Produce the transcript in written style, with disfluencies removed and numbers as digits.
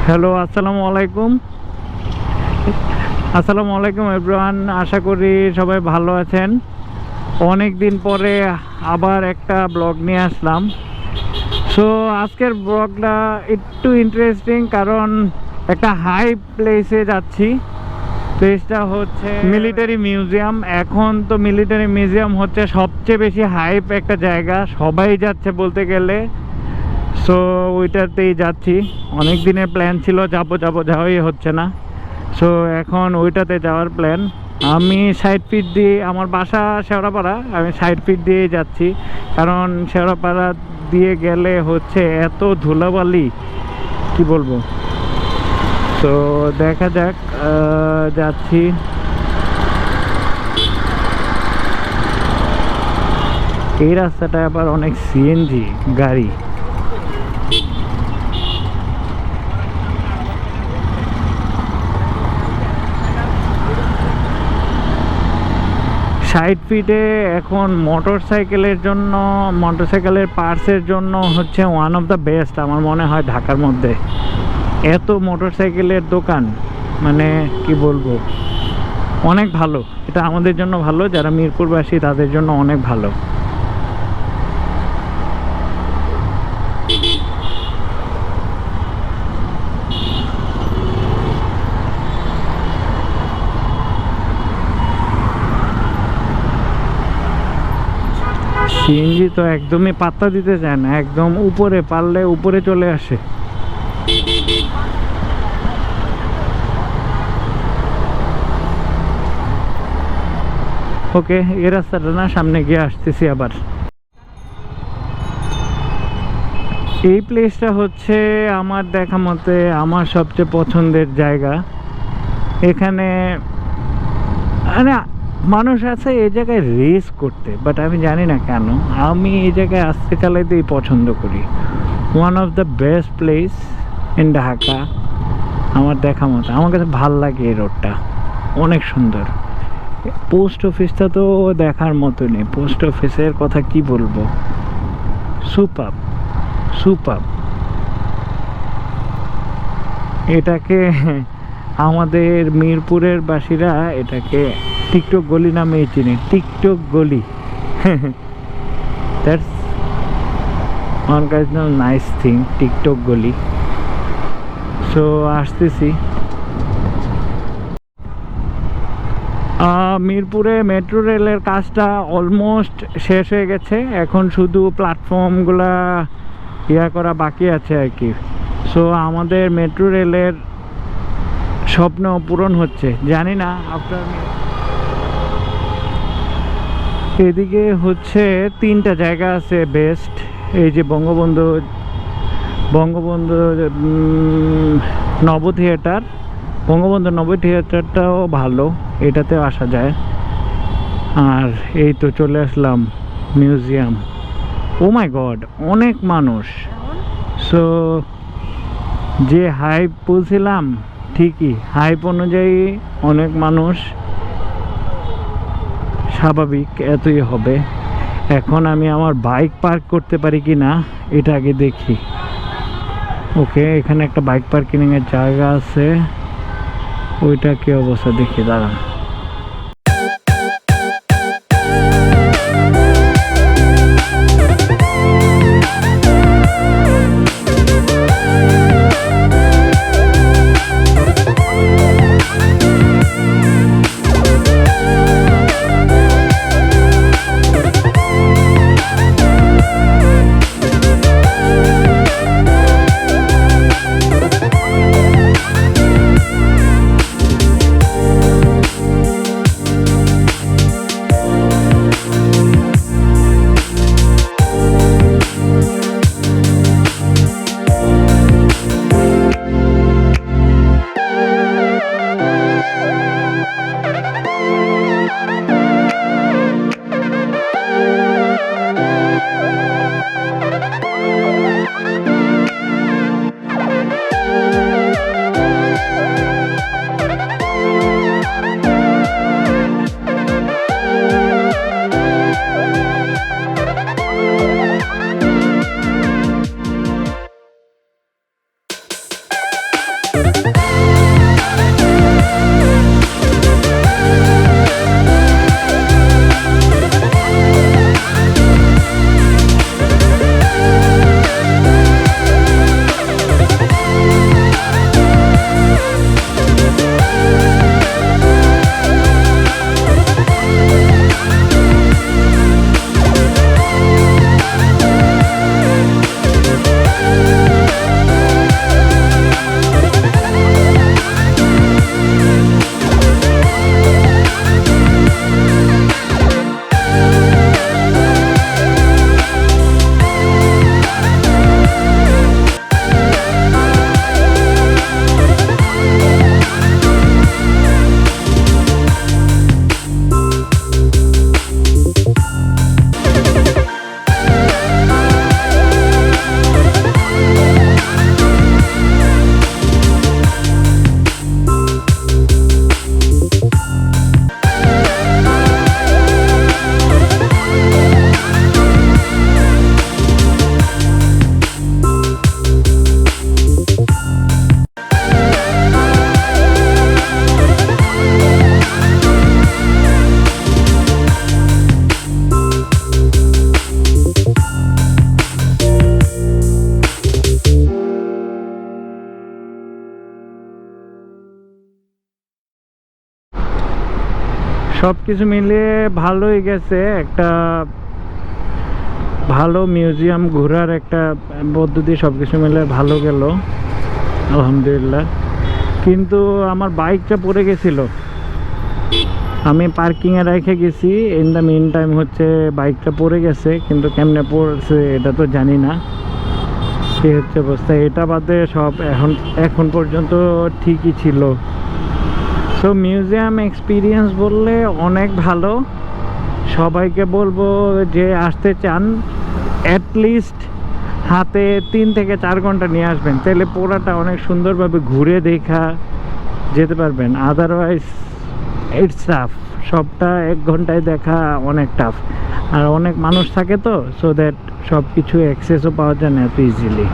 Hello, আসসালামু আলাইকুম everyone. আশা করি সবাই ভালো আছেন। অনেক দিন পরে আবার একটা ব্লগ নিয়ে আসলাম। সো আজকের ব্লগটা একটু ইন্টারেস্টিং, কারণ একটা হাই প্লেসে যাচ্ছি। প্লেসটা হচ্ছে মিলিটারি মিউজিয়াম। এখন তো মিলিটারি মিউজিয়াম হচ্ছে সবচেয়ে বেশি হাইপ একটা জায়গা, সবাই যাচ্ছে বলতে গেলে। সো ওইটাতেই যাচ্ছি। অনেক দিনের প্ল্যান ছিল যাওয়াই হচ্ছে না। সো এখন ওইটাতে যাওয়ার প্ল্যান। আমি 60 ফিট দিয়ে, আমার বাসা শেওড়াপাড়া, আমি 60 ফিট দিয়েই যাচ্ছি। কারণ শেওড়াপাড়া দিয়ে গেলে হচ্ছে এত ধুলাবালি, কি বলবো। তো দেখা যাক, যাচ্ছি। এই রাস্তাটা আবার অনেক সিএনজি গাড়ি। 60 ফিটে এখন মোটরসাইকেলের পার্টসের জন্য হচ্ছে ওয়ান অফ দ্য বেস্ট আমার মনে হয় ঢাকার মধ্যে। এত মোটরসাইকেলের দোকান, মানে কি বলবো, অনেক ভালো। এটা আমাদের জন্য ভালো, যারা মিরপুরবাসী তাদের জন্য অনেক ভালো। সিএনজি তো একদমই পাত্তা দিতে চায় না, একদম উপরে, পারলে উপরে চলে আসে। ওকে, এই রাস্তাটা না, সামনে গিয়ে আসতেছি আবার। এই প্লেসটা হচ্ছে আমার দেখা মতে আমার সবচেয়ে পছন্দের জায়গা। এখানে মানে মানুষ আছে এই জায়গায় রেস করতে, বাট আমি জানি না কেন আমি এই জায়গায় আসতে চালাইতেই পছন্দ করি। One of the best place in Dhaka আমার দেখা মতো। আমার কাছে ভাল লাগে এই রোডটা, অনেক সুন্দর। পোস্ট অফিসটা তো দেখার মতো নেই, পোস্ট অফিসের কথা কি বলবো, সুপার। এটাকে আমাদের মিরপুরের বাসীরা এটাকে টিকটক গলি নামেই চিনি, টিকটক গলি। That's one kind of nice thing, TikTok গলি। সো আসতেছি। মিরপুরে মেট্রো রেলের কাজটা অলমোস্ট শেষ হয়ে গেছে, এখন শুধু প্ল্যাটফর্মগুলা করা বাকি আছে আর কি। সো আমাদের মেট্রো রেলের স্বপ্ন পূরণ হচ্ছে, জানি না আফটার। এদিকে হচ্ছে 3টা জায়গা আছে বেস্ট। এই যে বঙ্গবন্ধু নব থিয়েটার, বঙ্গবন্ধু নব থিয়েটারটাও ভালো, এটাতেও আসা যায়। আর এই তো চলে আসলাম মিউজিয়াম। ও মাই গড, অনেক মানুষ। সো যে হাইপ বলছিলাম, ঠিকই হাইপ অনুযায়ী অনেক মানুষ, স্বাভাবিক এতই হবে। এখন আমি আমার বাইক পার্ক করতে পারি কি না এটা আগে দেখি। ওকে, এখানে একটা বাইক পার্কিং এর জায়গা আছে, ওইটা কি অবস্থা দেখি, দাঁড়ান। সব কিছু মিলিয়ে ভালোই গেছে, একটা ভালো মিউজিয়াম ঘোরার একটা পদ্ধতি, সব কিছু মিলে ভালো গেল আলহামদুলিল্লাহ। কিন্তু আমার বাইকটা পড়ে গেছিল, আমি পার্কিংয়ে রেখে গেছি, ইন দ্য মিন টাইম হচ্ছে বাইকটা পড়ে গেছে, কিন্তু কেমনে পড়ছে এটা তো জানি না কি হচ্ছে অবস্থা। এটা বাদে সব এখন পর্যন্ত ঠিকই ছিল। সো মিউজিয়াম এক্সপিরিয়েন্স বললে অনেক ভালো, সবাইকে বলবো যে আসতে চান অ্যাটলিস্ট হাতে 3 থেকে 4 ঘন্টা নিয়ে আসবেন, তাহলে পুরাটা অনেক সুন্দরভাবে ঘুরে দেখা যেতে পারবেন। আদারওয়াইজ ইটস টাফ, সবটা 1 ঘন্টায় দেখা অনেক টাফ, আর অনেক মানুষ থাকে তো, সো দ্যাট সব কিছু অ্যাক্সেসও পাওয়া যায় না এত ইজিলি।